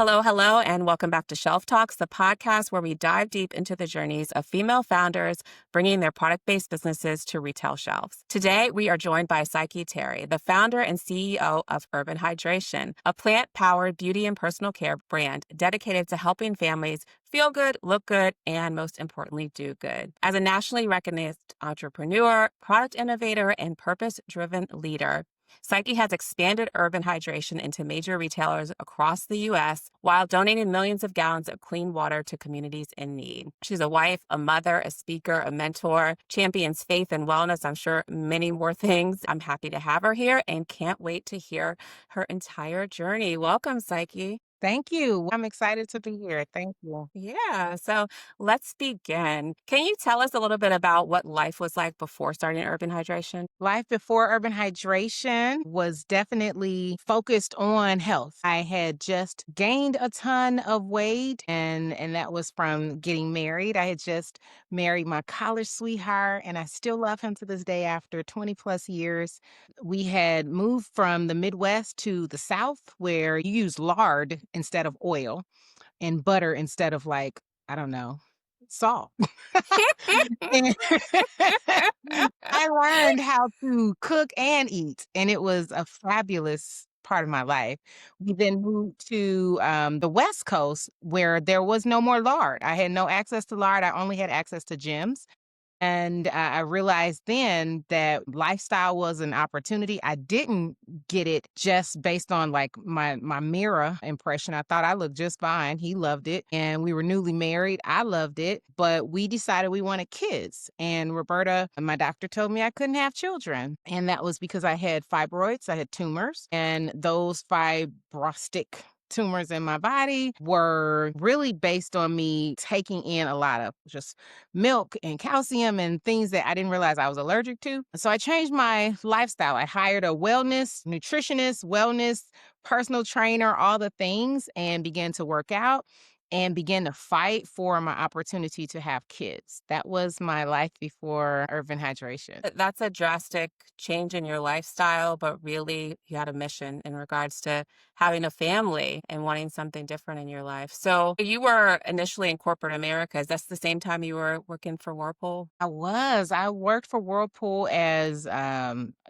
Hello, hello, and welcome back to Shelf Talks, the podcast where we dive deep into the journeys of female founders bringing their product based businesses to retail shelves. Today, we are joined by Psyche Terry, the founder and CEO of Urban Hydration, a plant powered beauty and personal care brand dedicated to helping families feel good, look good, and most importantly, do good. As a nationally recognized entrepreneur, product innovator, and purpose driven leader, Psyche has expanded urban hydration into major retailers across the U.S. while donating millions of gallons of clean water to communities in need. She's a wife, a mother, a speaker, a mentor, champions faith and wellness. I'm sure many more things. I'm happy to have her here and can't wait to hear her entire journey. Welcome, Psyche. Thank you. I'm excited to be here. Thank you. Yeah, so let's begin. Can you tell us a little bit about what life was like before starting Urban Hydration? Life before urban hydration was definitely focused on health. I had just gained a ton of weight and that was from getting married. I had just married my college sweetheart and I still love him to this day after 20 plus years. We had moved from the Midwest to the South where you use lard instead of oil and butter instead of I don't know, salt. And I learned how to cook and eat, and it was a fabulous part of my life. We then moved to the West Coast where there was no more lard. I had no access to lard. I only had access to gyms. And I realized then that lifestyle was an opportunity. I didn't get it just based on my mirror impression. I thought I looked just fine. He loved it. And we were newly married. I loved it. But we decided we wanted kids. And Roberta, my doctor told me I couldn't have children. And that was because I had fibroids, I had tumors, and those fibrostic tumors in my body were really based on me taking in a lot of just milk and calcium and things that I didn't realize I was allergic to. So I changed my lifestyle. I hired a wellness nutritionist, wellness personal trainer, all the things, and began to work out and began to fight for my opportunity to have kids. That was my life before urban hydration. That's a drastic change in your lifestyle, but really you had a mission in regards to having a family and wanting something different in your life. So you were initially in corporate America. Is that the same time you were working for Whirlpool? I was. I worked for Whirlpool as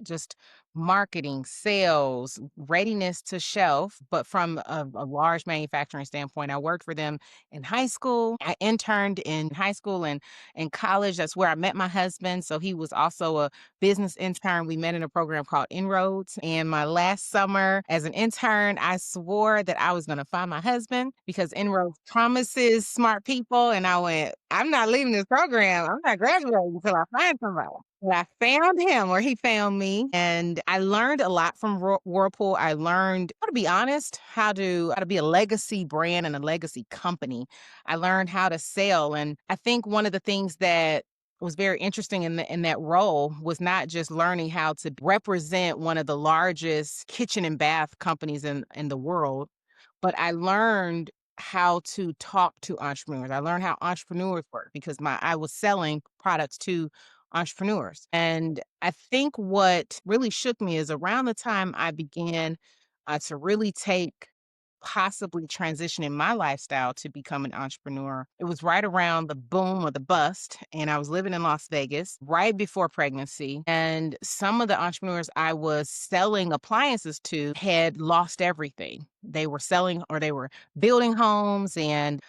just marketing, sales, readiness to shelf, but from a large manufacturing standpoint. I worked for them in high school. I interned in high school and in college. That's where I met my husband. So he was also a business intern. We met in a program called Inroads. And my last summer as an intern, I swore that I was going to find my husband because Inroads promises smart people. And I went, I'm not leaving this program. I'm not graduating until I find somebody. But I found him or he found me. And I learned a lot from Whirlpool. I learned, to be honest, how to be a legacy brand and a legacy company. I learned how to sell. And I think one of the things that was very interesting in that role was not just learning how to represent one of the largest kitchen and bath companies in the world, but I learned how to talk to entrepreneurs. I learned how entrepreneurs work because I was selling products to entrepreneurs. And I think what really shook me is around the time I began to really take possibly transitioning my lifestyle to become an entrepreneur. It was right around the boom or the bust. And I was living in Las Vegas right before pregnancy. And some of the entrepreneurs I was selling appliances to had lost everything. They were selling or they were building homes. And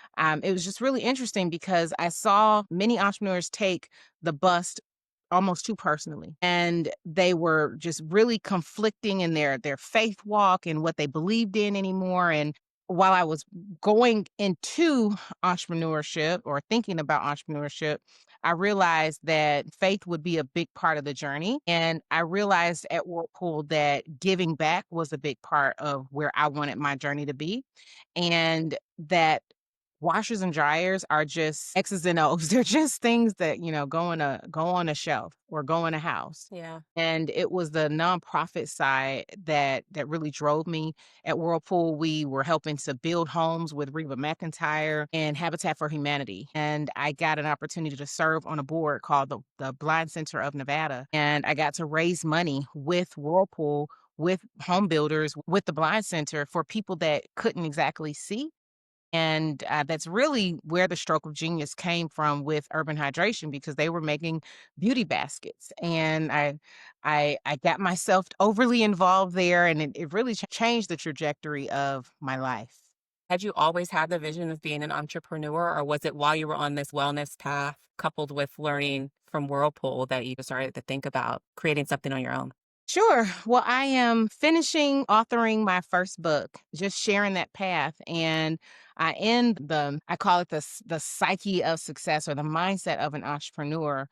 it was just really interesting because I saw many entrepreneurs take the bust almost too personally. And they were just really conflicting in their faith walk and what they believed in anymore. And while I was going into entrepreneurship or thinking about entrepreneurship, I realized that faith would be a big part of the journey. And I realized at Whirlpool that giving back was a big part of where I wanted my journey to be. And that washers and dryers are just X's and O's. They're just things that, go on a shelf or go in a house. Yeah. And it was the nonprofit side that really drove me. At Whirlpool, we were helping to build homes with Reba McEntire and Habitat for Humanity. And I got an opportunity to serve on a board called the Blind Center of Nevada. And I got to raise money with Whirlpool with home builders, with the Blind Center for people that couldn't exactly see. And that's really where the stroke of genius came from with Urban Hydration because they were making beauty baskets, and I got myself overly involved there, and it really changed the trajectory of my life. Had you always had the vision of being an entrepreneur, or was it while you were on this wellness path, coupled with learning from Whirlpool, that you started to think about creating something on your own? Sure. Well, I am finishing authoring my first book, just sharing that path. And I call it the psyche of success or the mindset of an entrepreneur.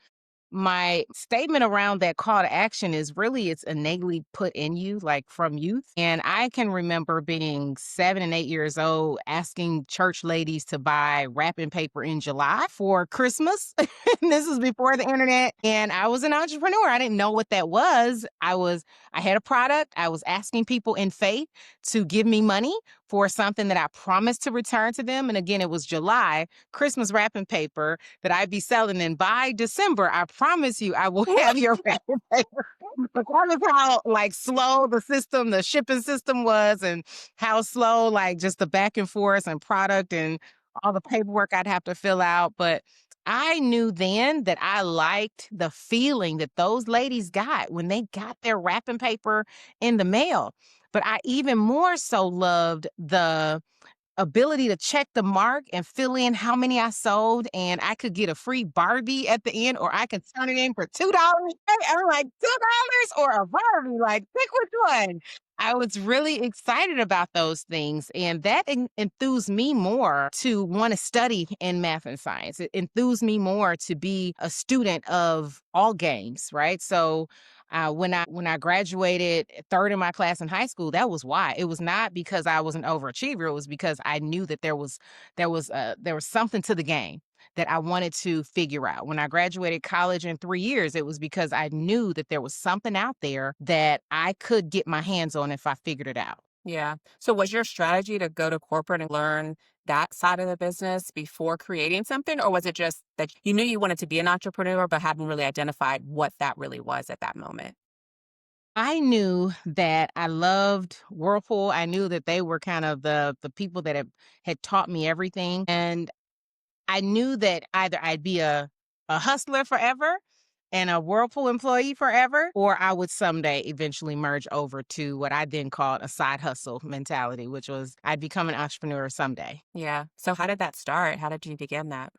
My statement around that call to action is really it's innately put in you, like from youth. And I can remember being 7 and 8 years old, asking church ladies to buy wrapping paper in July for Christmas. And this was before the internet. And I was an entrepreneur. I didn't know what that was. I had a product. I was asking people in faith to give me money for something that I promised to return to them. And again, it was July, Christmas wrapping paper that I'd be selling. And by December, I promise you, I will have your wrapping paper. But that was how like slow the shipping system was, and how slow like just the back and forth and product and all the paperwork I'd have to fill out. But I knew then that I liked the feeling that those ladies got when they got their wrapping paper in the mail. But I even more so loved the ability to check the mark and fill in how many I sold, and I could get a free Barbie at the end, or I could turn it in for $2. I'm like, $2 or a Barbie? Like, pick which one. I was really excited about those things, and that enthused me more to want to study in math and science. It enthused me more to be a student of all games, right? So when I graduated third in my class in high school, that was why. It was not because I was an overachiever. It was because I knew that there was something to the game that I wanted to figure out. When I graduated college in 3 years, it was because I knew that there was something out there that I could get my hands on if I figured it out. Yeah. So was your strategy to go to corporate and learn that side of the business before creating something? Or was it just that you knew you wanted to be an entrepreneur, but hadn't really identified what that really was at that moment? I knew that I loved Whirlpool. I knew that they were kind of the people that had taught me everything. And I knew that either I'd be a hustler forever and a Whirlpool employee forever, or I would someday eventually merge over to what I then called a side hustle mentality, which was I'd become an entrepreneur someday. Yeah. So how did that start? How did you begin that?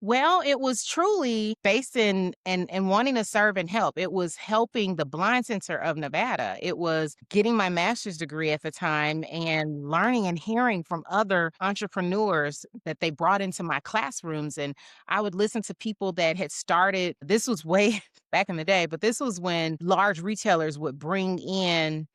Well, it was truly based in and wanting to serve and help. It was helping the Blind Center of Nevada. It was getting my master's degree at the time and learning and hearing from other entrepreneurs that they brought into my classrooms. And I would listen to people that had started, this was way back in the day, but this was when large retailers would bring in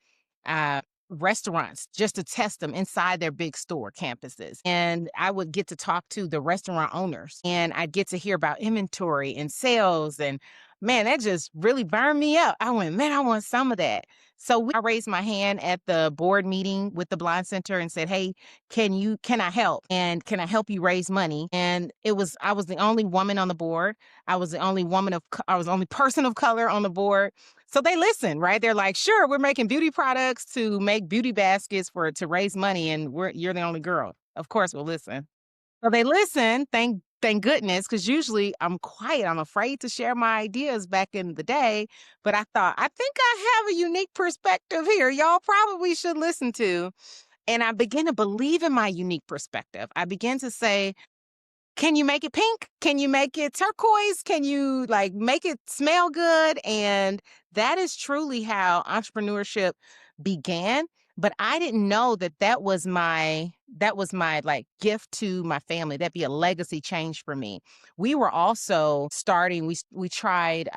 uh, restaurants just to test them inside their big store campuses. And I would get to talk to the restaurant owners, and I'd get to hear about inventory and sales. And man, that just really burned me up. I went, man, I want some of that. So I raised my hand at the board meeting with the Blind Center and said, hey, can I help? And can I help you raise money? And I was the only woman on the board. I was the only person of color on the board. So they listen, right? They're like, sure, we're making beauty products to make beauty baskets to raise money, and you're the only girl. Of course, we'll listen. So they listen, thank goodness, because usually I'm quiet. I'm afraid to share my ideas back in the day. But I thought, I think I have a unique perspective here. Y'all probably should listen to. And I began to believe in my unique perspective. I began to say, can you make it pink? Can you make it turquoise? Can you like make it smell good? And that is truly how entrepreneurship began. But I didn't know that that was my like gift to my family. That'd be a legacy change for me. We were also starting. We tried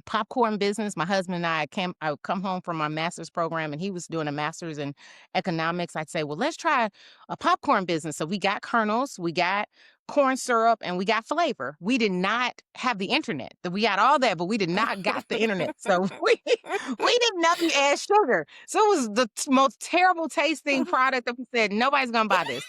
popcorn business. My husband and I would come home from my master's program, and he was doing a master's in economics. I'd say, well, let's try a popcorn business. So we got kernels, we got corn syrup, and we got flavor. We did not have the internet. We got all that, but we did not got the internet. So we didn't know you add sugar. So it was the most terrible tasting product that we said, nobody's gonna buy this.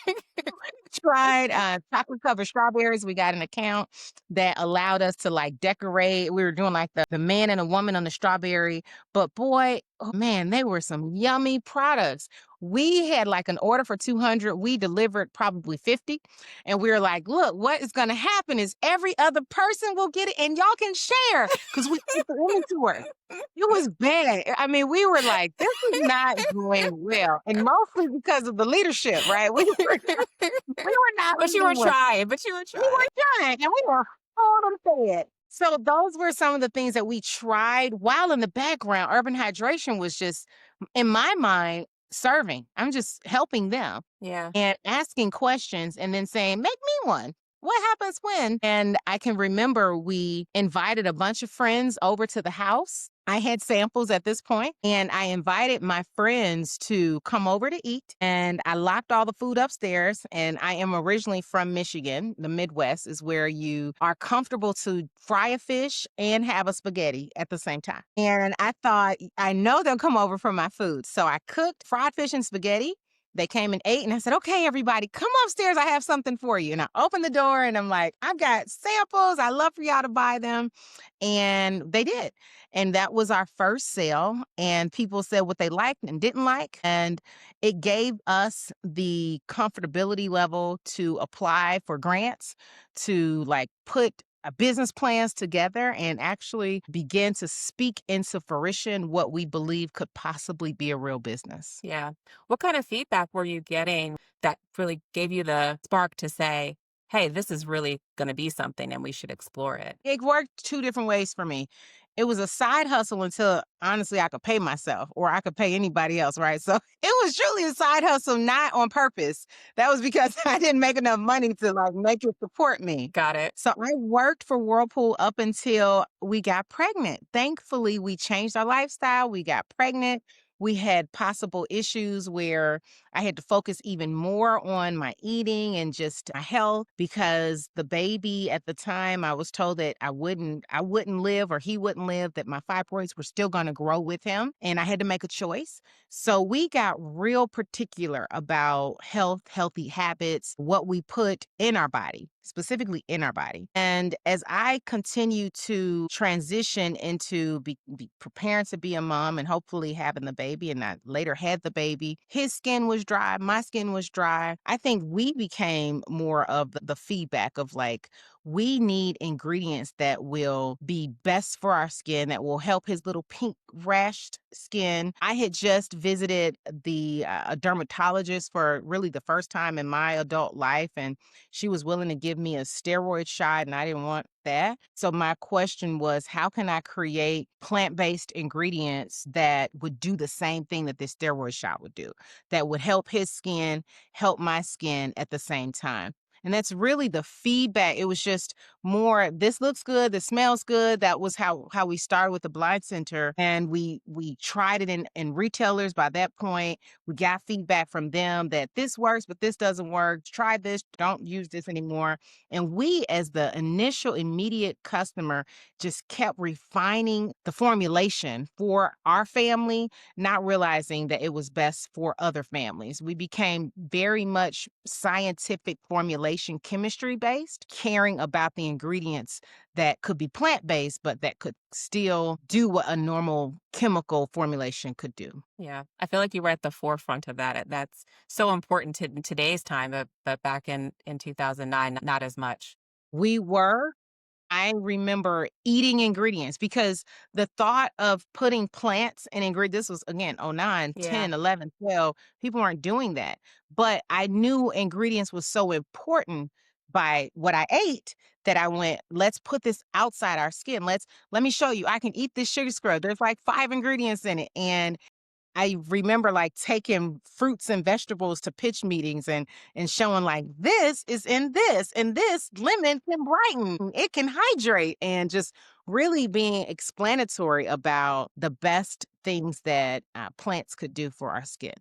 tried chocolate covered strawberries. We got an account that allowed us to like decorate. We were doing like the man and a woman on the strawberry. But boy, oh man, they were some yummy products. We had like an order for 200. We delivered probably 50. And we were like, look, what is going to happen is every other person will get it and y'all can share because we put the inventory. It was bad. I mean, we were like, this is not going well. And mostly because of the leadership, right? We were not But you eating were well. trying, but you were We trying. were trying, and we were on fed. So those were some of the things that we tried while in the background, urban hydration was just, in my mind, serving. I'm just helping them Yeah. and asking questions and then saying, make me one. What happens when? And I can remember we invited a bunch of friends over to the house. I had samples at this point, and I invited my friends to come over to eat. And I locked all the food upstairs. And I am originally from Michigan. The Midwest is where you are comfortable to fry a fish and have a spaghetti at the same time. And I thought, I know they'll come over for my food. So I cooked fried fish and spaghetti. They came and ate, and I said, okay, everybody, come upstairs. I have something for you. And I opened the door and I'm like, I've got samples. I love for y'all to buy them. And they did. And that was our first sale. And people said what they liked and didn't like. And it gave us the comfortability level to apply for grants, to like put business plans together and actually begin to speak into fruition what we believe could possibly be a real business. Yeah. What kind of feedback were you getting that really gave you the spark to say, hey, this is really going to be something and we should explore it? It worked two different ways for me. It was a side hustle until honestly I could pay myself or I could pay anybody else, right? So it was truly a side hustle, not on purpose. That was because I didn't make enough money to like make it support me. Got it. So I worked for Whirlpool up until we got pregnant. Thankfully, we changed our lifestyle. We got pregnant. We had possible issues where I had to focus even more on my eating and just my health because the baby at the time I was told that I wouldn't live or he wouldn't live, that my fibroids were still going to grow with him and I had to make a choice. So we got real particular about health, healthy habits, what we put in our body, specifically in our body. And as I continue to transition into be preparing to be a mom and hopefully having the baby, and I later had the baby, his skin was dry, my skin was dry. I think we became more of the feedback of like, we need ingredients that will be best for our skin, that will help his little pink rashed skin. I had just visited a dermatologist for really the first time in my adult life, and she was willing to give me a steroid shot, and I didn't want that. So my question was, how can I create plant-based ingredients that would do the same thing that this steroid shot would do, that would help his skin, help my skin at the same time? And that's really the feedback. It was just more, this looks good, this smells good. That was how we started with the Blind Center. And we tried it in retailers. By that point, we got feedback from them that this works, but this doesn't work. Try this, don't use this anymore. And we, as the initial immediate customer, just kept refining the formulation for our family, not realizing that it was best for other families. We became very much scientific formulation chemistry based, caring about the ingredients that could be plant based, but that could still do what a normal chemical formulation could do. Yeah. I feel like you were at the forefront of that. That's so important in today's time, but back in 2009, not as much. We were. I remember eating ingredients because the thought of putting plants and ingredients, this was again oh 09, Yeah. 10, 11, 12, people weren't doing that. But I knew ingredients was so important by what I ate that I went, let's put this outside our skin. Let me show you. I can eat this sugar scrub. There's like 5 ingredients in it. And I remember like taking fruits and vegetables to pitch meetings and showing like this is in this and this lemon can brighten, it can hydrate, and just really being explanatory about the best things that plants could do for our skin.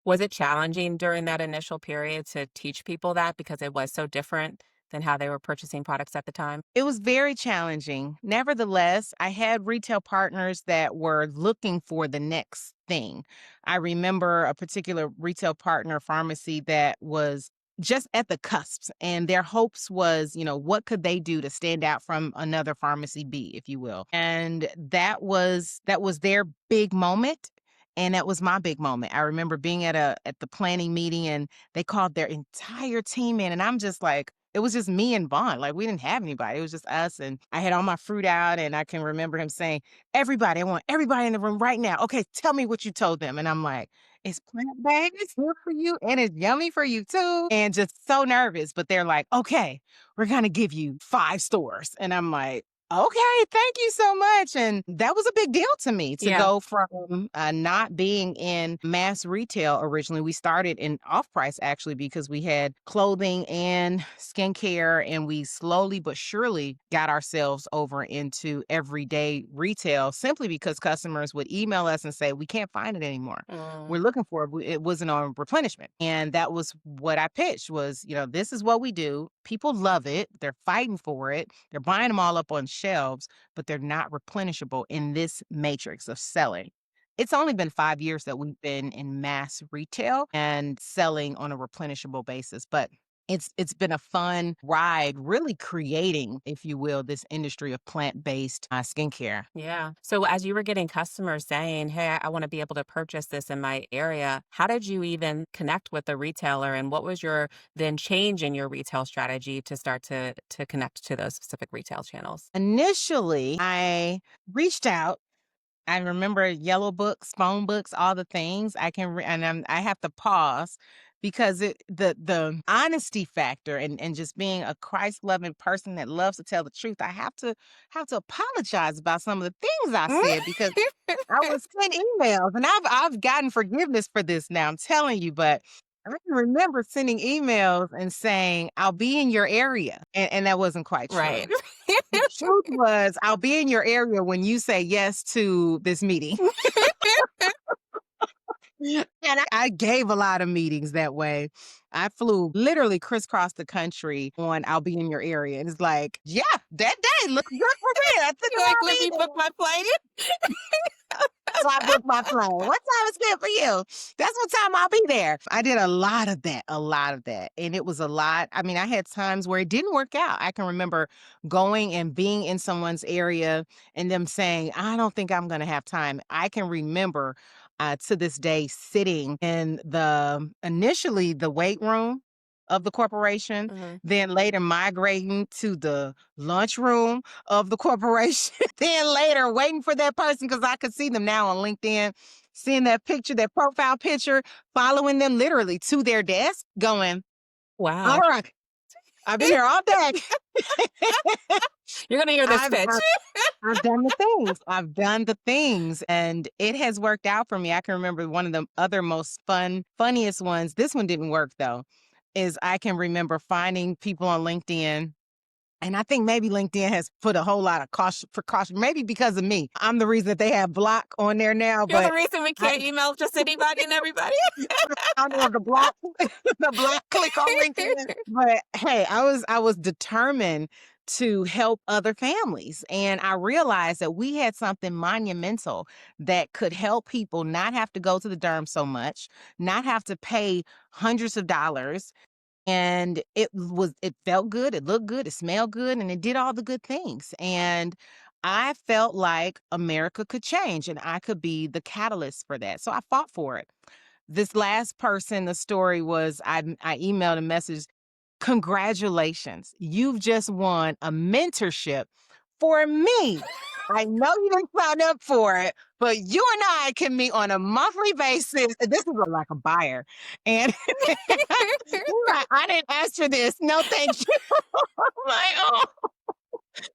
Was it challenging during that initial period to teach people that because it was so different than how they were purchasing products at the time? It was very challenging. Nevertheless, I had retail partners that were looking for the next thing. I remember a particular retail partner pharmacy that was just at the cusps, and their hopes was, what could they do to stand out from another pharmacy B, if you will. And that was their big moment, and that was my big moment. I remember being at the planning meeting, and they called their entire team in, and I'm just like, it was just me and Vaughn. Like, we didn't have anybody. It was just us, and I had all my fruit out, and I can remember him saying, "Everybody, I want everybody in the room right now. Okay, tell me what you told them." And I'm like, "It's plant-based, it's good for you, and it's yummy for you too." And just so nervous, but they're like, "Okay, we're gonna give you 5 stores." And I'm like, "Okay, thank you so much." And that was a big deal to me to Yeah. go from, not being in mass retail originally. We started in off-price actually because we had clothing and skincare, and we slowly but surely got ourselves over into everyday retail simply because customers would email us and say, "We can't find it anymore. Mm, We're looking for it. It wasn't on replenishment." And that was what I pitched was, this is what we do. People love it. They're fighting for it. They're buying them all up on shelves, but they're not replenishable in this matrix of selling. It's only been 5 years that we've been in mass retail and selling on a replenishable basis, but it's been a fun ride, really creating, if you will, this industry of plant-based skincare. yeah. So as you were getting customers saying, "Hey, I want to be able to purchase this in my area," how did you even connect with the retailer, and what was your then change in your retail strategy to start to connect to those specific retail channels? Initially, I reached out. I remember yellow books, phone books, all the things. I have to pause because the honesty factor and just being a Christ loving person that loves to tell the truth. I have to apologize about some of the things I said because I was sent emails, and I've gotten forgiveness for this now. I'm telling you, but I can remember sending emails and saying, "I'll be in your area," and that wasn't quite true. Right. The truth was, I'll be in your area when you say yes to this meeting. And I gave a lot of meetings that way. I flew literally crisscross the country on I'll be in your area. And it's like, yeah, that day looks good for me. That's the day You're like, I'll "Let be me book there. my flight." So I booked my plane. What time is good for you? That's what time I'll be there. I did a lot of that, a lot of that. And it was a lot. I mean, I had times where it didn't work out. I can remember going and being in someone's area and them saying, "I don't think I'm going to have time." I can remember to this day sitting in initially the weight room of the corporation, Mhm. then later migrating to the lunchroom of the corporation, then later waiting for that person because I could see them now on LinkedIn, seeing that picture, their profile picture, following them literally to their desk, going, "All Wow. right, I've been here all day." You're gonna hear this I've, pitch. I've I've done the things. I've done the things, and it has worked out for me. I can remember one of the other most funniest ones. This one didn't work though. Is I can remember finding people on LinkedIn. And I think maybe LinkedIn has put a whole lot of precaution, maybe because of me. I'm the reason that they have block on there now, You're the but reason we I can't email just anybody and everybody. I know the block, the block click on LinkedIn. But hey, I was determined to help other families. And I realized that we had something monumental that could help people not have to go to the derm so much, not have to pay hundreds of dollars, and it felt good, it looked good, it smelled good, and it did all the good things. And I felt like America could change and I could be the catalyst for that. So I fought for it. This last person, the story was I emailed a message, "Congratulations. You've just won a mentorship for me. I know you didn't sign up for it, but you and I can meet on a monthly basis." And this is like a buyer. And you're like, "I didn't ask for this. No, thank you." I'm like, oh.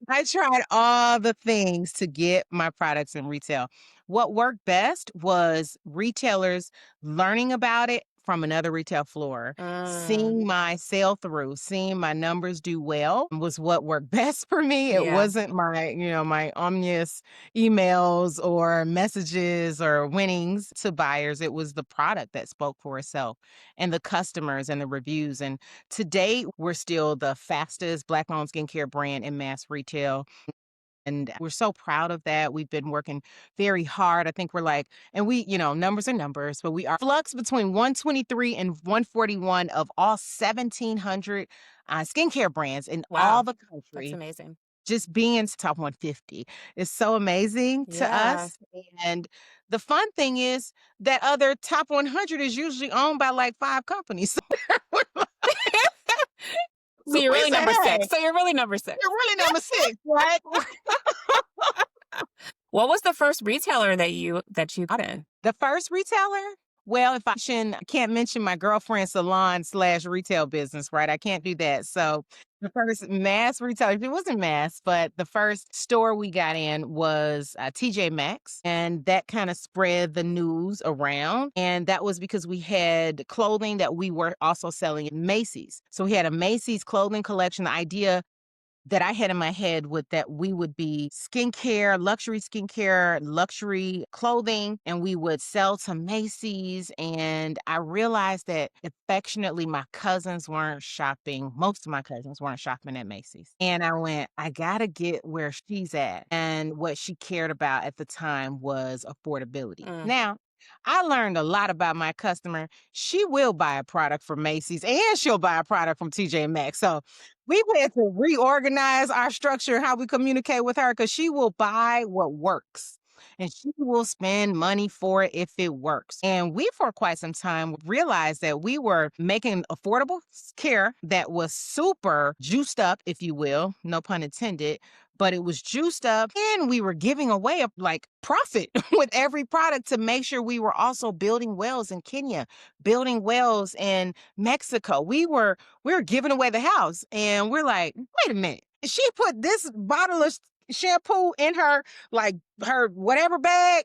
I tried all the things to get my products in retail. What worked best was retailers learning about it from another retail floor. Mm, Seeing my sell through, seeing my numbers do well was what worked best for me. It yeah. wasn't my omnious emails or messages or winnings to buyers. It was the product that spoke for itself and the customers and the reviews. And to date, we're still the fastest Black owned skincare brand in mass retail. And we're so proud of that. We've been working very hard. I think we're like, and we, numbers are numbers, but we are flux between 123 and 141 of all 1,700 skincare brands in all Wow, the that's country. amazing. Just being in top 150 is so amazing to Yeah. us. And the fun thing is that other top 100 is usually owned by like 5 companies. So you're We really say, number hey, 6. So you're really number 6. you're really number 6, right? What was the first retailer that you got in? The first retailer? Well, if I can't mention my girlfriend's salon/retail business, right? I can't do that. So the first mass retailer, it wasn't mass, but the first store we got in was TJ Maxx. And that kind of spread the news around. And that was because we had clothing that we were also selling at Macy's. So we had a Macy's clothing collection. The idea that I had in my head with that we would be skincare, luxury clothing, and we would sell to Macy's. And I realized that affectionately, most of my cousins weren't shopping at Macy's. And I went, I gotta get where she's at. And what she cared about at the time was affordability. Mm. Now, I learned a lot about my customer. She will buy a product from Macy's and she'll buy a product from TJ Maxx. So we've had to reorganize our structure, how we communicate with her, because she will buy what works. And she will spend money for it if it works. And we, for quite some time, realized that we were making affordable care that was super juiced up, if you will, no pun intended, but it was juiced up and we were giving away a like profit with every product to make sure we were also building wells in Kenya, building wells in Mexico. We were giving away the house. And we're like, wait a minute. She put this bottle of shampoo in her whatever bag.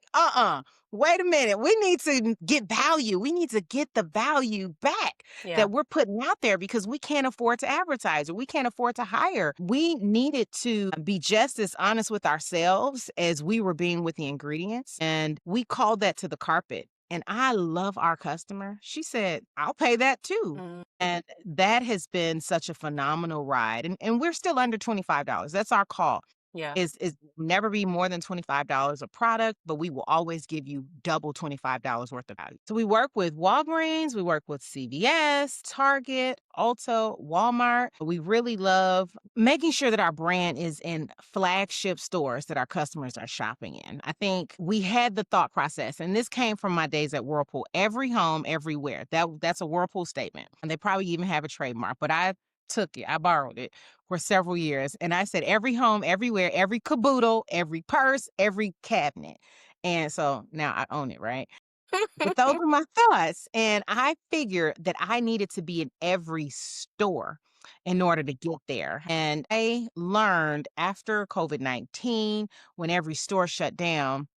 Wait a minute. We need to get value. We need to get the value back Yeah. that we're putting out there because we can't afford to advertise or we can't afford to hire. We needed to be just as honest with ourselves as we were being with the ingredients. And we called that to the carpet. And I love our customer. She said, I'll pay that too. Mm. And that has been such a phenomenal ride. And we're still under $25. That's our call. Yeah. Is never be more than $25 a product, but we will always give you double $25 worth of value. So we work with Walgreens, we work with CVS, Target, Ulta, Walmart. We really love making sure that our brand is in flagship stores that our customers are shopping in. I think we had the thought process, and this came from my days at Whirlpool. Every home, everywhere. That's a Whirlpool statement. And they probably even have a trademark, but I took it. I borrowed it for several years. And I said, every home, everywhere, every caboodle, every purse, every cabinet. And so now I own it, right? But those are my thoughts. And I figured that I needed to be in every store in order to get there. And I learned after COVID-19, when every store shut down,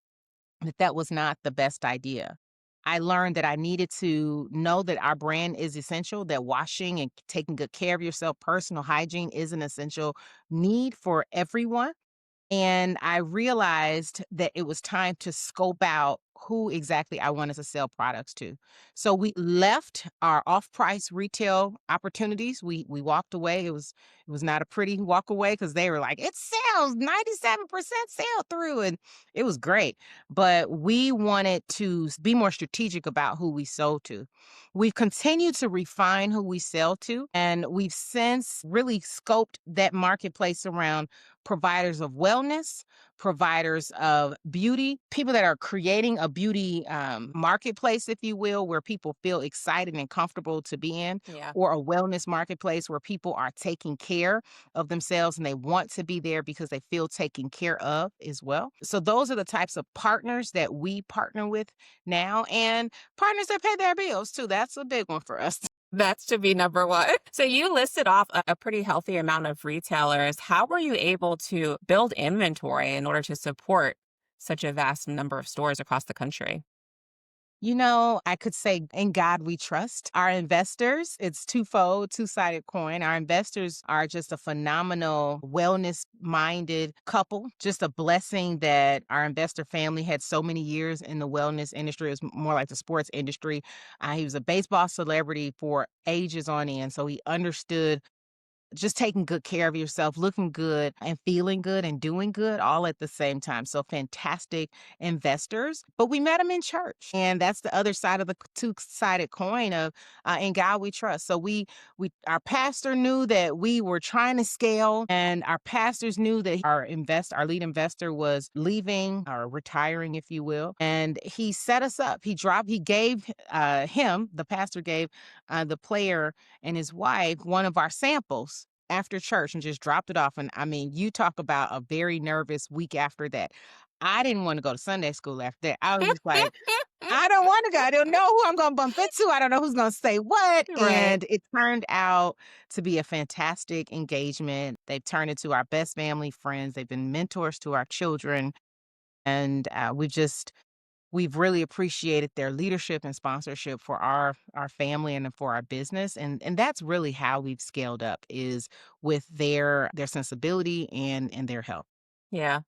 that was not the best idea. I learned that I needed to know that our brand is essential, that washing and taking good care of yourself, personal hygiene is an essential need for everyone. And I realized that it was time to scope out who exactly I wanted to sell products to. So we left our off-price retail opportunities. We walked away. It was not a pretty walk away because they were like, it sells 97% sale through. And it was great. But we wanted to be more strategic about who we sold to. We've continued to refine who we sell to, and we've since really scoped that marketplace around providers of wellness, providers of beauty, people that are creating a beauty marketplace, if you will, where people feel excited and comfortable to be in, Yeah. or a wellness marketplace where people are taking care of themselves and they want to be there because they feel taken care of as well. So those are the types of partners that we partner with now, and partners that pay their bills too. That's a big one for us. That's to be number 1. So you listed off a pretty healthy amount of retailers. How were you able to build inventory in order to support such a vast number of stores across the country? I could say in God we trust. Our investors, it's twofold, two-sided coin. Our investors are just a phenomenal, wellness-minded couple. Just a blessing that our investor family had so many years in the wellness industry. It was more like the sports industry. He was a baseball celebrity for ages on end, so he understood just taking good care of yourself, looking good and feeling good and doing good all at the same time. So fantastic investors. But we met them in church. And that's the other side of the two-sided coin of in God we trust. So we our pastor knew that we were trying to scale, and our pastors knew that our lead investor was leaving or retiring, if you will. And he set us up. He gave the pastor gave the player and his wife one of our samples after church and just dropped it off. And I mean, you talk about a very nervous week after that. I didn't want to go to Sunday school after that. I was like, I don't want to go. I don't know who I'm going to bump into. I don't know who's going to say what. Right. And it turned out to be a fantastic engagement. They've turned into our best family friends. They've been mentors to our children. And we've really appreciated their leadership and sponsorship for our family and for our business. And that's really how we've scaled up, is with their sensibility and their help. Yeah.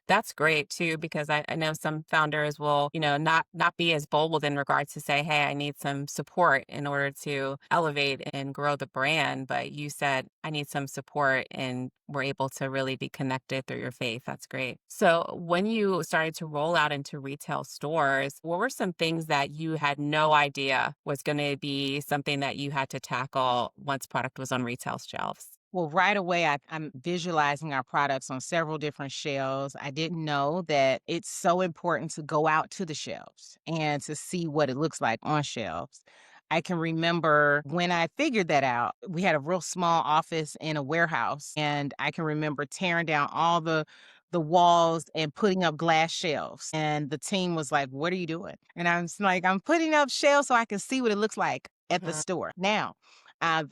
That's great too, because I know some founders will, not be as bold in regards to say, hey, I need some support in order to elevate and grow the brand. But you said, I need some support, and we're able to really be connected through your faith. That's great. So when you started to roll out into retail stores, what were some things that you had no idea was going to be something that you had to tackle once product was on retail shelves? Well, right away, I'm visualizing our products on several different shelves. I didn't know that it's so important to go out to the shelves and to see what it looks like on shelves. I can remember when I figured that out, we had a real small office in a warehouse, and I can remember tearing down all the walls and putting up glass shelves. And the team was like, "What are you doing?" And I was like, "I'm putting up shelves so I can see what it looks like at the Mhm. store." Now,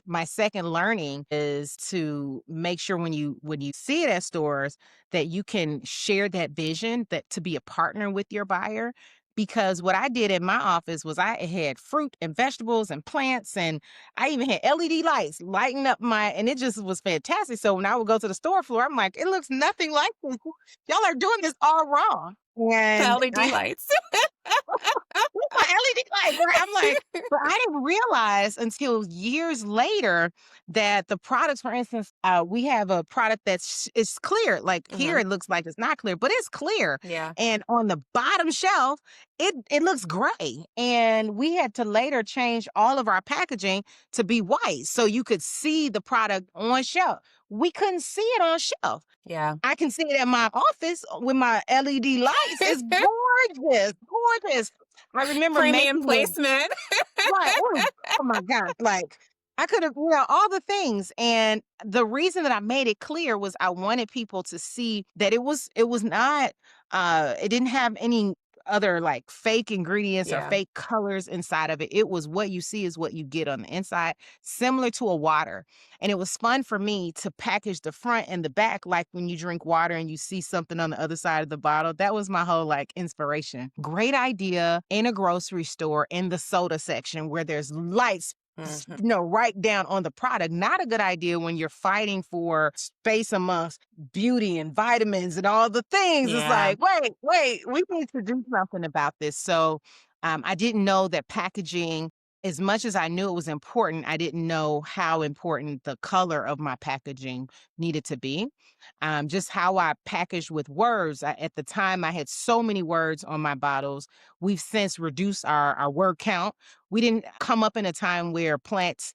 my second learning is to make sure when you see it at stores that you can share that vision, that to be a partner with your buyer. Because what I did in my office was I had fruit and vegetables and plants, and I even had LED lights lighting up and it just was fantastic. So when I would go to the store floor, I'm like, it looks nothing like this. Y'all are doing this all wrong. The And LED lights. with my LED light, right? I'm like, but I didn't realize until years later that the products, for instance, we have a product is clear. Like here, Hmm. it looks like it's not clear, but it's clear. Yeah. And on the bottom shelf, it looks gray. And we had to later change all of our packaging to be white so you could see the product on shelf. We couldn't see it on shelf. Yeah. I can see it at my office with my LED lights. It's gorgeous, gorgeous. I remember Premium making it placement. right. Oh my God. Like I could have, all the things. And the reason that I made it clear was I wanted people to see that it was not it didn't have any other like fake ingredients or Yeah. fake colors inside of it. It was what you see is what you get on the inside, similar to a water. And it was fun for me to package the front and the back like when you drink water and you see something on the other side of the bottle. That was my whole like inspiration. Great idea in a grocery store in the soda section where there's lights Hmm. right down on the product. Not a good idea when you're fighting for space amongst beauty and vitamins and all the things. It's Yeah. like, wait, we need to do something about this. So I didn't know that packaging, as much as I knew it was important, I didn't know how important the color of my packaging needed to be. Just how I packaged with words. At the time, I had so many words on my bottles. We've since reduced our word count. We didn't come up in a time where plants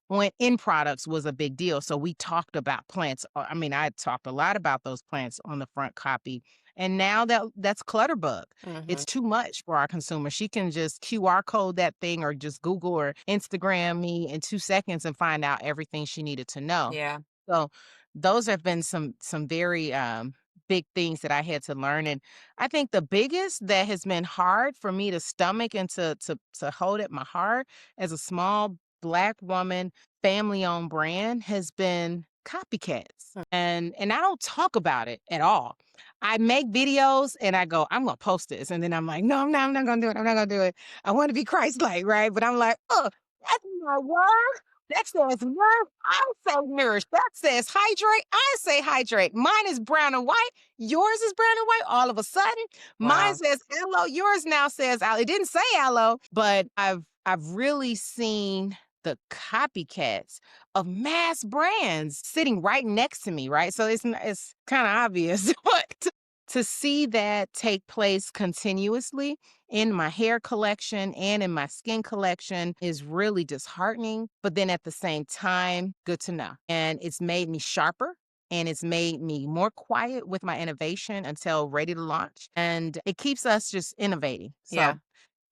went in products was a big deal. So we talked about plants. I mean, I talked a lot about those plants on the front copy. And now that's Clutterbug. Hmm. It's too much for our consumer. She can just QR code that thing or just Google or Instagram me in 2 seconds and find out everything she needed to know. Yeah. So those have been some very big things that I had to learn. And I think the biggest that has been hard for me to stomach and to hold at my heart as a small Black woman, family owned brand has been copycats. Mm. And I don't talk about it at all. I make videos and I go, I'm gonna post this. And then I'm like, no, I'm not gonna do it. I'm not gonna do it. I want to be Christ-like, right? But I'm like, oh, that's my word. That says nerve. I say nourish. That says hydrate. I say hydrate. Mine is brown and white. Yours is brown and white. All of a sudden, mine Wow. says aloe. Yours now says aloe. It didn't say aloe, but I've really seen the copycats of mass brands sitting right next to me, right? So it's kind of obvious, but to see that take place continuously in my hair collection and in my skin collection is really disheartening. But then at the same time, good to know. And it's made me sharper and it's made me more quiet with my innovation until ready to launch. And it keeps us just innovating. Yeah. So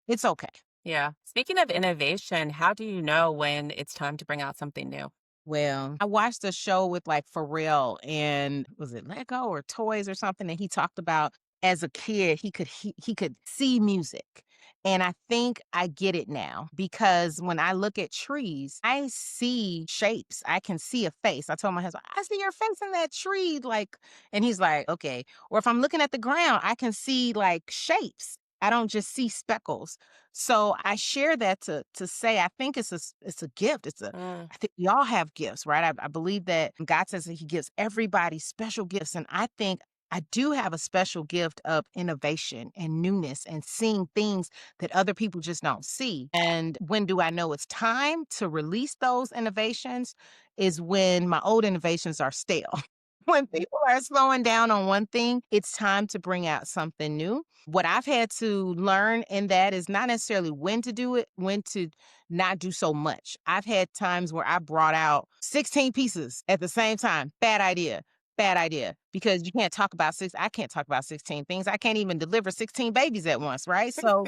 it's okay. Yeah. Speaking of innovation, how do you know when it's time to bring out something new? Well, I watched a show with like Pharrell and was it Lego or toys or something? And he talked about as a kid he could see music. And I think I get it now because when I look at trees, I see shapes. I can see a face. I told my husband, I see your face in that tree. Like, and he's like, okay. Or if I'm looking at the ground, I can see like shapes. I don't just see speckles. So I share that to say I think it's a gift. Mm, I think we all have gifts, right? I believe that God says that He gives everybody special gifts. And I think I do have a special gift of innovation and newness and seeing things that other people just don't see. And when do I know it's time to release those innovations? Is when my old innovations are stale. When people are slowing down on one thing, it's time to bring out something new. What I've had to learn in that is not necessarily when to do it, when to not do so much. I've had times where I brought out 16 pieces at the same time. Bad idea. Bad idea. Because you can't talk about I can't talk about 16 things. I can't even deliver 16 babies at once, right? So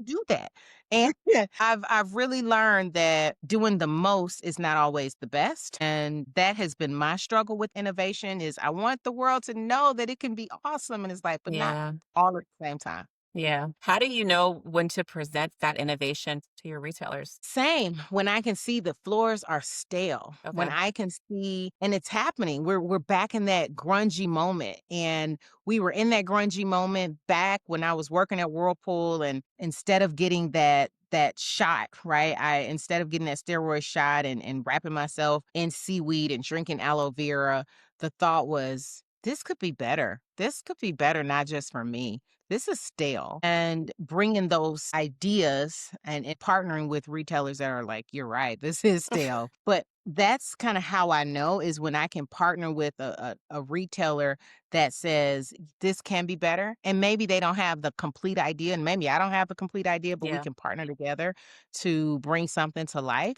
do that. And I've really learned that doing the most is not always the best. And that has been my struggle with innovation is I want the world to know that it can be awesome. And it's like, but not yeah. all at the same time. Yeah. How do you know when to present that innovation to your retailers? Same. When I can see the floors are stale, when Okay. I can see and it's happening. We're back in that grungy moment. And we were in that grungy moment back when I was working at Whirlpool and instead of getting that shot, right? I instead of getting that steroid shot and wrapping myself in seaweed and drinking aloe vera, the thought was this could be better. This could be better, not just for me. This is stale. And bringing those ideas and partnering with retailers that are like, you're right, this is stale. But that's kind of how I know is when I can partner with a retailer that says this can be better. And maybe they don't have the complete idea, and maybe I don't have the complete idea, but we Yeah. can partner together to bring something to life.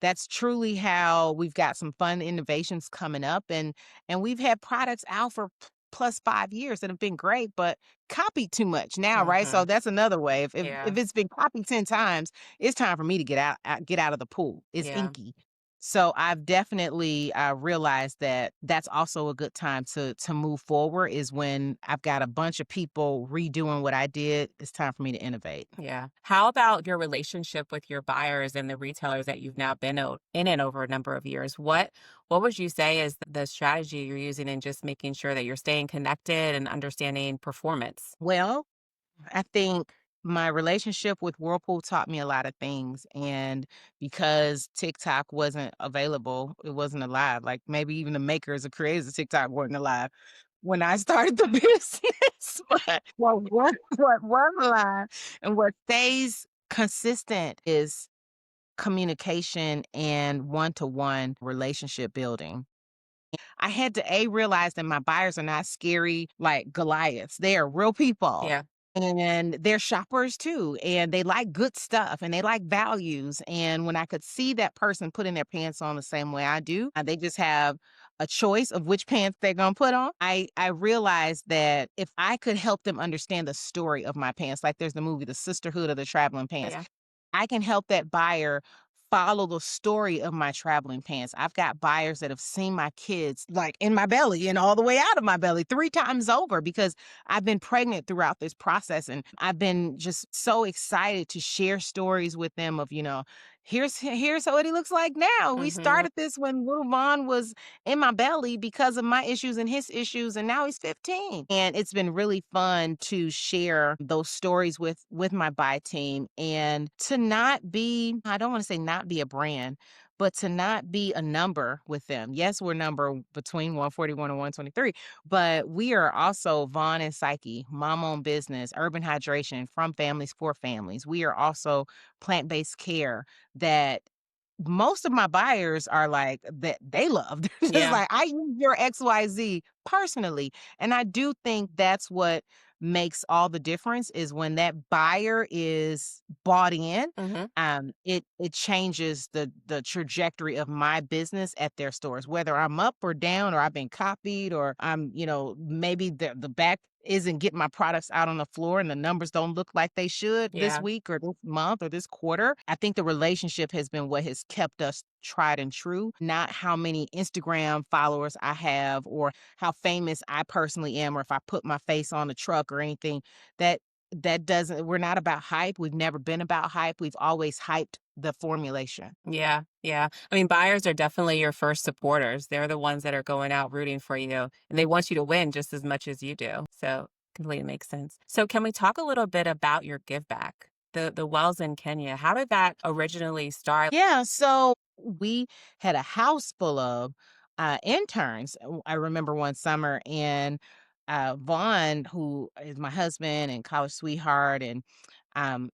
That's truly how we've got some fun innovations coming up and we've had products out for plus 5 years that have been great, but copied too much now, right? So Hmm. that's another way. Yeah. If it's been copied 10 times, it's time for me to get out of the pool. It's Yeah. inky. So I've definitely realized that that's also a good time to move forward is when I've got a bunch of people redoing what I did. It's time for me to innovate. Yeah. How about your relationship with your buyers and the retailers that you've now been in and over a number of years? What would you say is the strategy you're using in just making sure that you're staying connected and understanding performance? Well, I think my relationship with Whirlpool taught me a lot of things. And because TikTok wasn't available, it wasn't alive. Like maybe even the makers or creators of TikTok weren't alive when I started the business. But what was alive and what stays consistent is communication and one-to-one relationship building. I had to realize that my buyers are not scary like Goliaths. They are real people. Yeah. And they're shoppers too. And they like good stuff and they like values. And when I could see that person putting their pants on the same way I do, they just have a choice of which pants they're gonna put on. I realized that if I could help them understand the story of my pants, like there's the movie The Sisterhood of the Traveling Pants. Yeah. I can help that buyer follow the story of my traveling pants. I've got buyers that have seen my kids like in my belly and all the way out of my belly 3 times over because I've been pregnant throughout this process and I've been just so excited to share stories with them of, here's what he looks like now. We Hmm. started this when little Vaughn was in my belly because of my issues and his issues and now he's 15. And it's been really fun to share those stories with my buy team and to not be I don't want to say not be a brand, but to not be a number with them. Yes, we're number between 141 and 123, but we are also Vaughn and Psyche, mom owned business, urban hydration from families for families. We are also plant-based care that most of my buyers are like that they love. They're just Yeah. like, I use your XYZ personally. And I do think that's what makes all the difference is when that buyer is bought in, Mhm. it changes the trajectory of my business at their stores, whether I'm up or down or I've been copied or I'm, maybe the back isn't getting my products out on the floor and the numbers don't look like they should this Yeah. week or this month or this quarter. I think the relationship has been what has kept us tried and true, not how many Instagram followers I have or how famous I personally am or if I put my face on the truck or anything. That that doesn't we're not about hype. We've never been about hype. We've always hyped the formulation. Yeah, yeah. I mean, buyers are definitely your first supporters. They're the ones that are going out rooting for you, and they want you to win just as much as you do. So, completely makes sense. So, can we talk a little bit about your give back? The wells in Kenya. How did that originally start? Yeah, so we had a house full of interns. I remember one summer, and Vaughn, who is my husband and college sweetheart, and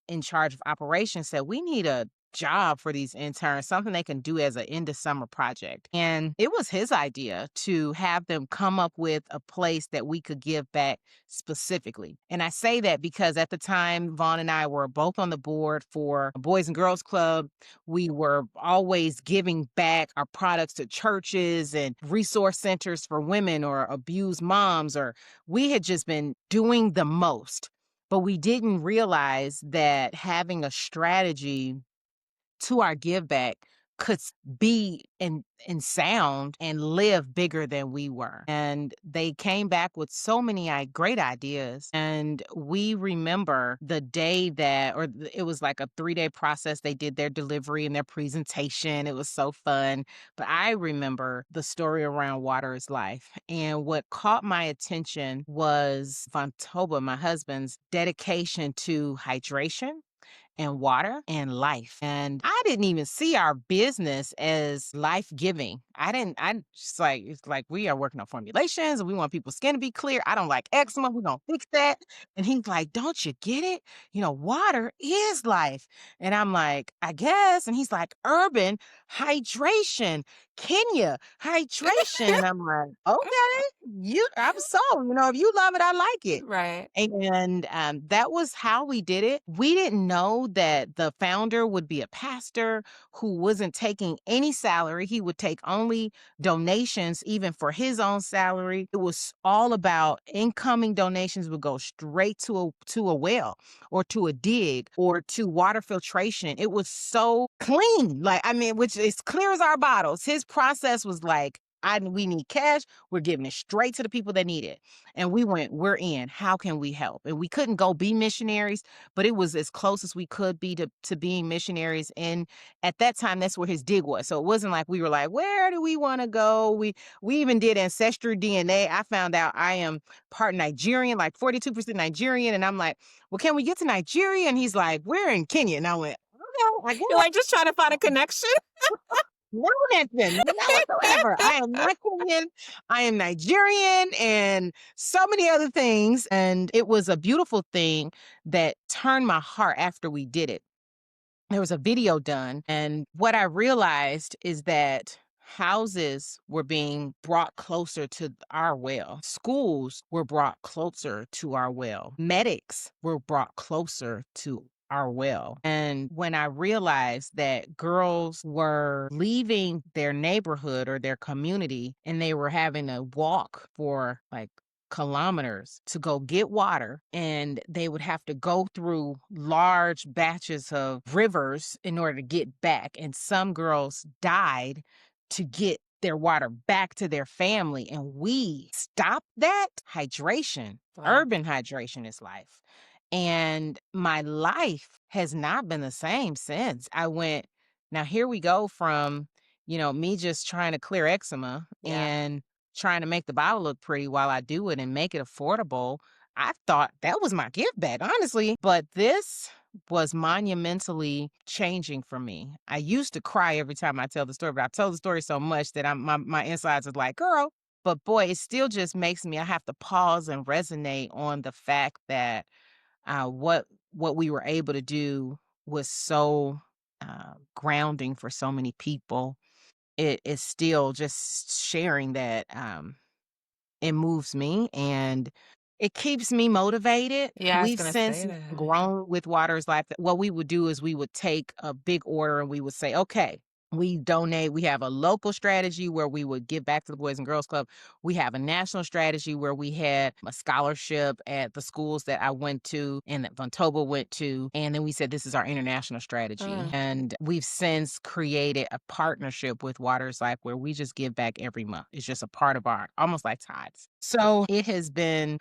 in charge of operations, said we need a job for these interns, something they can do as an end of summer project. And it was his idea to have them come up with a place that we could give back specifically. And I say that because at the time, Vaughn and I were both on the board for a Boys and Girls Club. We were always giving back our products to churches and resource centers for women or abused moms, or we had just been doing the most. But we didn't realize that having a strategy to our give back could be and sound and live bigger than we were. And they came back with so many great ideas. And we remember the day that, it was like a 3-day process. They did their delivery and their presentation. It was so fun. But I remember the story around Water is Life. And what caught my attention was Vantoba, my husband's dedication to hydration and water and life. And I didn't even see our business as life giving. I just like, it's like we are working on formulations and we want people's skin to be clear. I don't like eczema. We're going to fix that. And he's like, don't you get it? Water is life. And I'm like, I guess. And he's like, urban hydration, Kenya hydration. And I'm like, okay, I'm sold. If you love it, I like it. Right. And that was how we did it. We didn't know that the founder would be a pastor who wasn't taking any salary. He would take only donations, even for his own salary. It was all about incoming donations would go straight to a well or to a dig or to water filtration. It was so clean. Like, I mean, which is clear as our bottles. His process was like, we need cash. We're giving it straight to the people that need it. And we went, we're in. How can we help? And we couldn't go be missionaries, but it was as close as we could be to being missionaries. And at that time, that's where his dig was. So it wasn't like we were like, where do we want to go? We even did ancestry DNA. I found out I am part Nigerian, like 42% Nigerian. And I'm like, well, can we get to Nigeria? And he's like, we're in Kenya. And I went, okay, I guess. You're like just trying to find a connection. No connection, none whatsoever. I am not Kenyan. I am Nigerian and so many other things. And it was a beautiful thing that turned my heart after we did it. There was a video done, and what I realized is that houses were being brought closer to our well. Schools were brought closer to our well. Medics were brought closer to our well. And when I realized that girls were leaving their neighborhood or their community and they were having to walk for like kilometers to go get water, and they would have to go through large batches of rivers in order to get back, and some girls died to get their water back to their family, and we stopped that. Hydration, Wow. urban hydration is life. And my life has not been the same since. I went, now here we go from, me just trying to clear eczema Yeah. and trying to make the bottle look pretty while I do it and make it affordable. I thought that was my give back, honestly. But this was monumentally changing for me. I used to cry every time I tell the story, but I tell the story so much that my insides are like, girl. But boy, it still just makes me, I have to pause and resonate on the fact that what we were able to do was so grounding for so many people. It is still just sharing that. It moves me and it keeps me motivated. Yeah, I was We've gonna since say that. grown with Waters Life. What we would do is we would take a big order and we would say, okay, we donate. We have a local strategy where we would give back to the Boys and Girls Club. We have a national strategy where we had a scholarship at the schools that I went to and that Vontoba went to. And then we said, this is our international strategy. Mm, And we've since created a partnership with Waters Life where we just give back every month. It's just a part of our almost like tithes. So it has been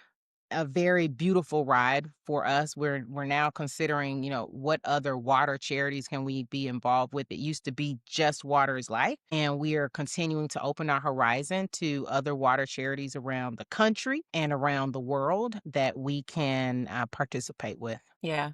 a very beautiful ride for us. We're now considering, what other water charities can we be involved with? It used to be just Water is Life, and we are continuing to open our horizon to other water charities around the country and around the world that we can participate with. yeah.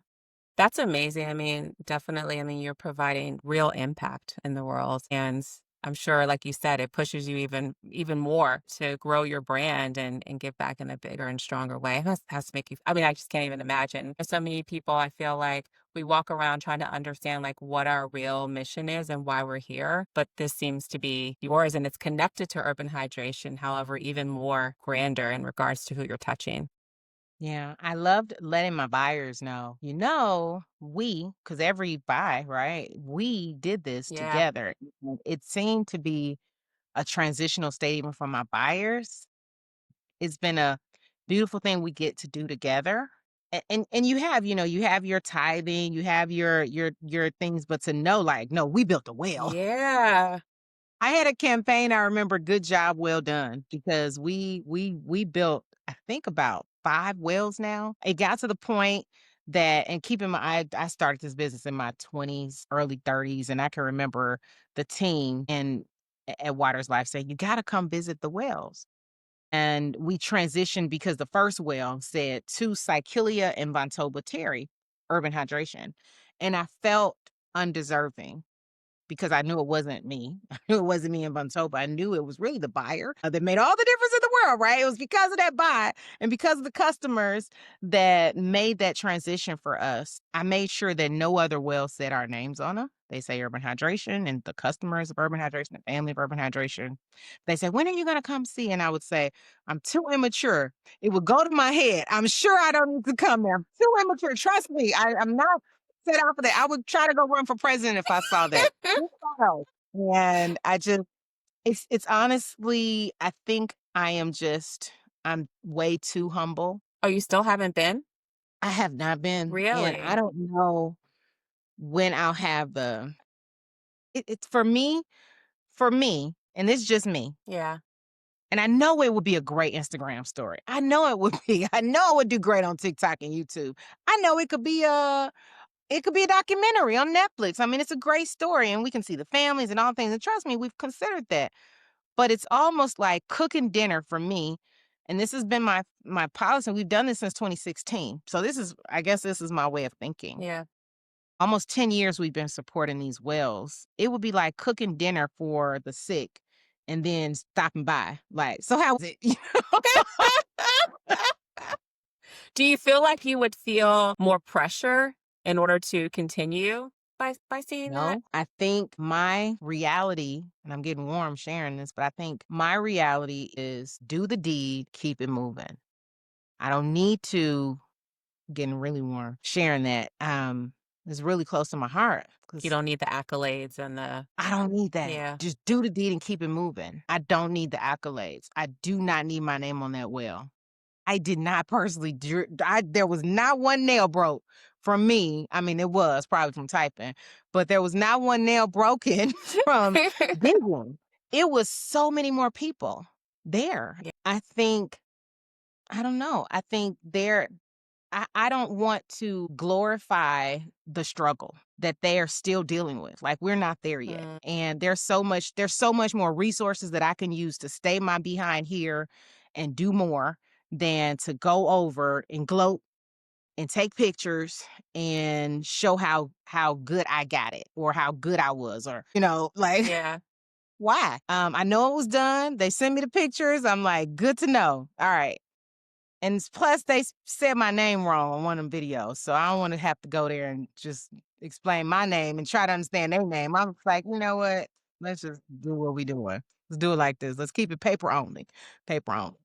That's amazing. I mean, definitely. I mean, you're providing real impact in the world. And I'm sure, like you said, it pushes you even more to grow your brand and give back in a bigger and stronger way. Has to make you, I mean, I just can't even imagine. There's so many people, I feel like we walk around trying to understand like what our real mission is and why we're here. But this seems to be yours and it's connected to urban hydration, however, even more grander in regards to who you're touching. Yeah, I loved letting my buyers know, because every buy, right? We did this Yeah. together. It seemed to be a transitional statement for my buyers. It's been a beautiful thing we get to do together. And you have your tithing, you have your things, but to know like, no, we built a well. Yeah. I had a campaign, I remember, good job, well done, because we built, I think, about 5 wells now. It got to the point that, and keep in mind, I started this business in my 20s, early 30s, and I can remember the team at Waters Life saying, "You gotta come visit the wells." And we transitioned because the first well said to Psyche and Terry, urban hydration. And I felt undeserving because I knew it wasn't me. I knew it wasn't me in Buntoba. I knew it was really the buyer that made all the difference in the world, right? It was because of that buy and because of the customers that made that transition for us. I made sure that no other well said our names on them. They say Urban Hydration and the customers of Urban Hydration, the family of Urban Hydration. They say, when are you going to come see? And I would say, I'm too immature. It would go to my head. I'm sure I don't need to come there. I'm too immature. Trust me. I'm not set out for that. I would try to go run for president if I saw that. Wow. And it's honestly, I think I'm way too humble. Oh, you still haven't been? I have not been, and I Really? don't know when I'll have it's for me, and it's just me. Yeah. And I know it would be a great Instagram story. I know it would be. I know it would do great on TikTok and YouTube. I know it could be a documentary on Netflix. I mean, it's a great story and we can see the families and all things. And trust me, we've considered that. But it's almost like cooking dinner for me. And this has been my policy. We've done this since 2016. So I guess this is my way of thinking. Yeah. Almost 10 years we've been supporting these wells. It would be like cooking dinner for the sick and then stopping by. Like, so how was it? Do you feel like you would feel more pressure in order to continue by seeing that? No, I think my reality, and I'm getting warm sharing this, but I think my reality is do the deed, keep it moving. I don't need to getting really warm sharing that. It's really close to my heart You because don't need the accolades and the I don't need that. yeah. Just do the deed and keep it moving. I don't need the accolades. I do not need my name on that well. I did not personally there was not one nail broke from me. I mean, it was probably from typing, but there was not one nail broken from digging. It was so many more people there. Yeah. I don't know. I think I don't want to glorify the struggle that they are still dealing with. Like we're not there yet. Mm, And there's so much more resources that I can use to stay my behind here and do more than to go over and gloat and take pictures and show how good I got it or how good I was or like yeah. why? I know it was done. They sent me the pictures. I'm like, good to know. All right. And plus, they said my name wrong on one of them videos, so I don't want to have to go there and just explain my name and try to understand their name. I'm like, you know what? Let's just do what we doing. Let's do it like this. Let's keep it paper only. Paper only.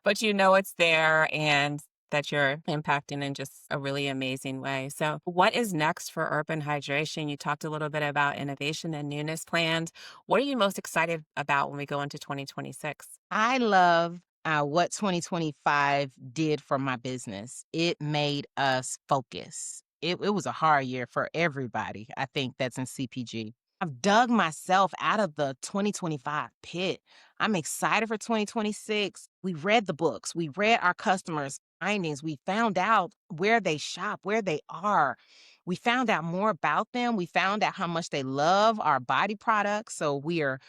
But you know it's there and that you're impacting in just a really amazing way. So, what is next for urban hydration? You talked a little bit about innovation and newness planned. What are you most excited about when we go into 2026? I love what 2025 did for my business. It made us focus. It was a hard year for everybody, I think, that's in CPG. I've dug myself out of the 2025 pit. I'm excited for 2026. We read the books, we read our customers' findings, we found out where they shop, where they are. We found out more about them. We found out how much they love our body products. So we are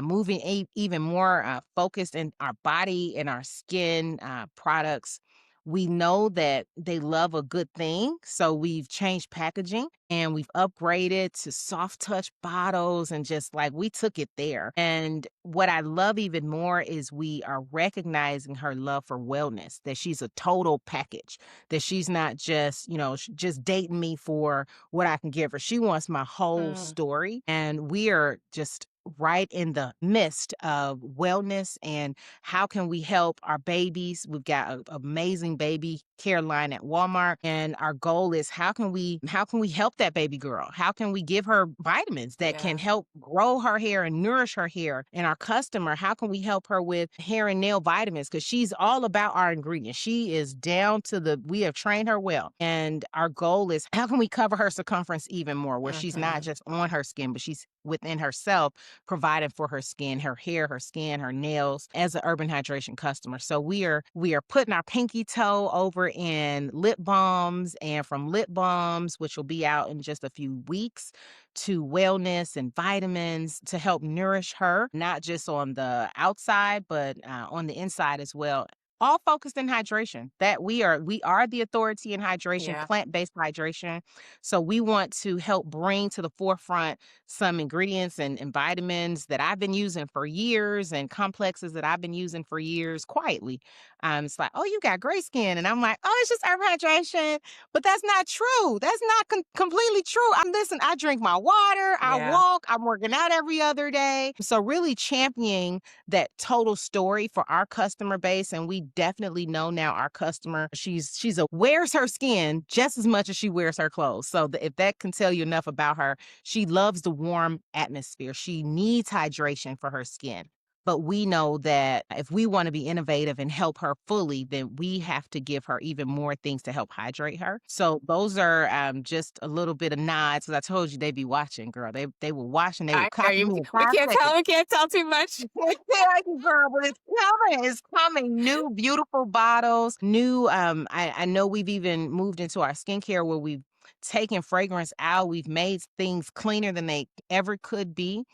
moving even more focused in our body and our skin products. We know that they love a good thing. So we've changed packaging and we've upgraded to soft touch bottles and just like we took it there. And what I love even more is we are recognizing her love for wellness, that she's a total package, that she's not just, just dating me for what I can give her. She wants my whole Mm, story. And we are just right in the midst of wellness and how can we help our babies. We've got an amazing baby care line at Walmart, and our goal is how can we help that baby girl? How can we give her vitamins that can yeah. help grow her hair and nourish her hair? And our customer, how can we help her with hair and nail vitamins? Because she's all about our ingredients. She is down to we have trained her well. And our goal is how can we cover her circumference even more, where she's not Hmm. just on her skin, but she's within herself, providing for her skin, her hair, her skin, her nails as an urban hydration customer. So we are putting our pinky toe over in lip balms, and from lip balms, which will be out in just a few weeks, to wellness and vitamins to help nourish her, not just on the outside, but on the inside as well. All focused in hydration. That we are the authority in hydration, Yeah. plant-based hydration. So we want to help bring to the forefront some ingredients and vitamins that I've been using for years and complexes that I've been using for years quietly. It's like, oh, you got great skin. And I'm like, oh, it's just urban hydration. But that's not true. That's not completely true. Listen, I drink my water, I Yeah. walk, I'm working out every other day. So really championing that total story for our customer base. And we definitely know now our customer, she's wears her skin just as much as she wears her clothes. So if that can tell you enough about her, she loves the warm atmosphere. She needs hydration for her skin. But we know that if we want to be innovative and help her fully, then we have to give her even more things to help hydrate her. So those are just a little bit of nods. Because I told you they'd be watching, girl. They were watching. They I would hear copy you. me in We five can't seconds. tell. We can't tell too much. Thank girl, but it's coming. It's coming. New beautiful bottles. New. I know we've even moved into our skincare where we've taken fragrance out. We've made things cleaner than they ever could be.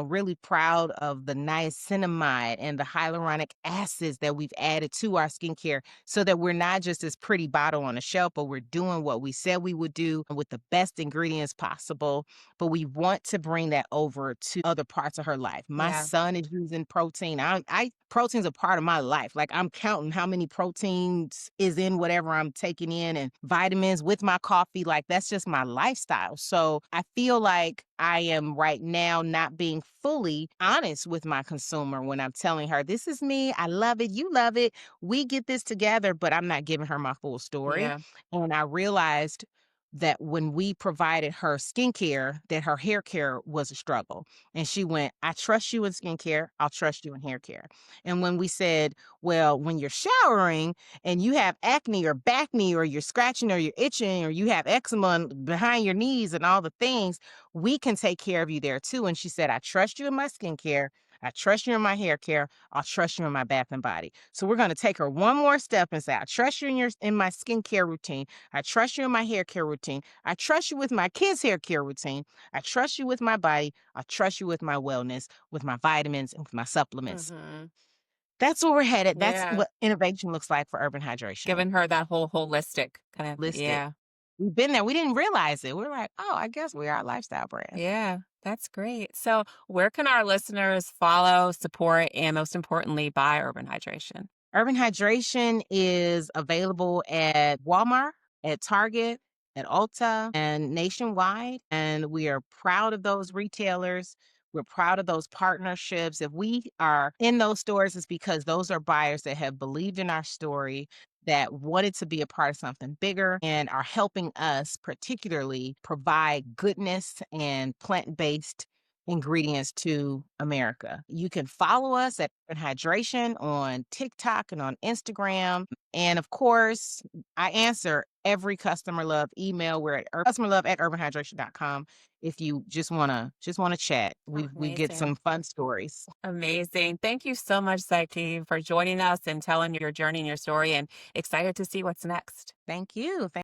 Really proud of the niacinamide and the hyaluronic acids that we've added to our skincare so that we're not just this pretty bottle on a shelf, but we're doing what we said we would do with the best ingredients possible. But we want to bring that over to other parts of her life. My Yeah. son is using protein. I protein's a part of my life. Like I'm counting how many proteins is in whatever I'm taking in and vitamins with my coffee. Like that's just my lifestyle. So I feel like I am right now not being fully honest with my consumer when I'm telling her, this is me. I love it. You love it. We get this together, but I'm not giving her my full story. Yeah. And I realized that when we provided her skincare, that her hair care was a struggle. And she went, I trust you in skincare, I'll trust you in hair care. And when we said, well, when you're showering and you have acne or back knee or you're scratching or you're itching or you have eczema behind your knees and all the things, we can take care of you there too. And she said, I trust you in my skincare. I trust you in my hair care. I'll trust you in my bath and body. So we're going to take her one more step and say, I trust you in my skincare routine. I trust you in my hair care routine. I trust you with my kids' hair care routine. I trust you with my body. I trust you with my wellness, with my vitamins, and with my supplements. Hmm. That's where we're headed. That's Yeah. what innovation looks like for urban hydration. Giving her that whole holistic kind of, Listed. yeah. We've been there. We didn't realize it. We're like, oh, I guess we are a lifestyle brand. Yeah. That's great. So, where can our listeners follow, support, and most importantly, buy Urban Hydration? Urban Hydration is available at Walmart, at Target, at Ulta, and nationwide. And we are proud of those retailers. We're proud of those partnerships. If we are in those stores, it's because those are buyers that have believed in our story, that wanted to be a part of something bigger, and are helping us, particularly, provide goodness and plant based ingredients to America. You can follow us at Urban Hydration on TikTok and on Instagram. And of course, I answer every customer love email. We're at customerlove at urbanhydration.com. If you just wanna chat. Oh, We get amazing. some fun stories. Amazing. Thank you so much, Psyche, for joining us and telling your journey and your story, and excited to see what's next. Thank you.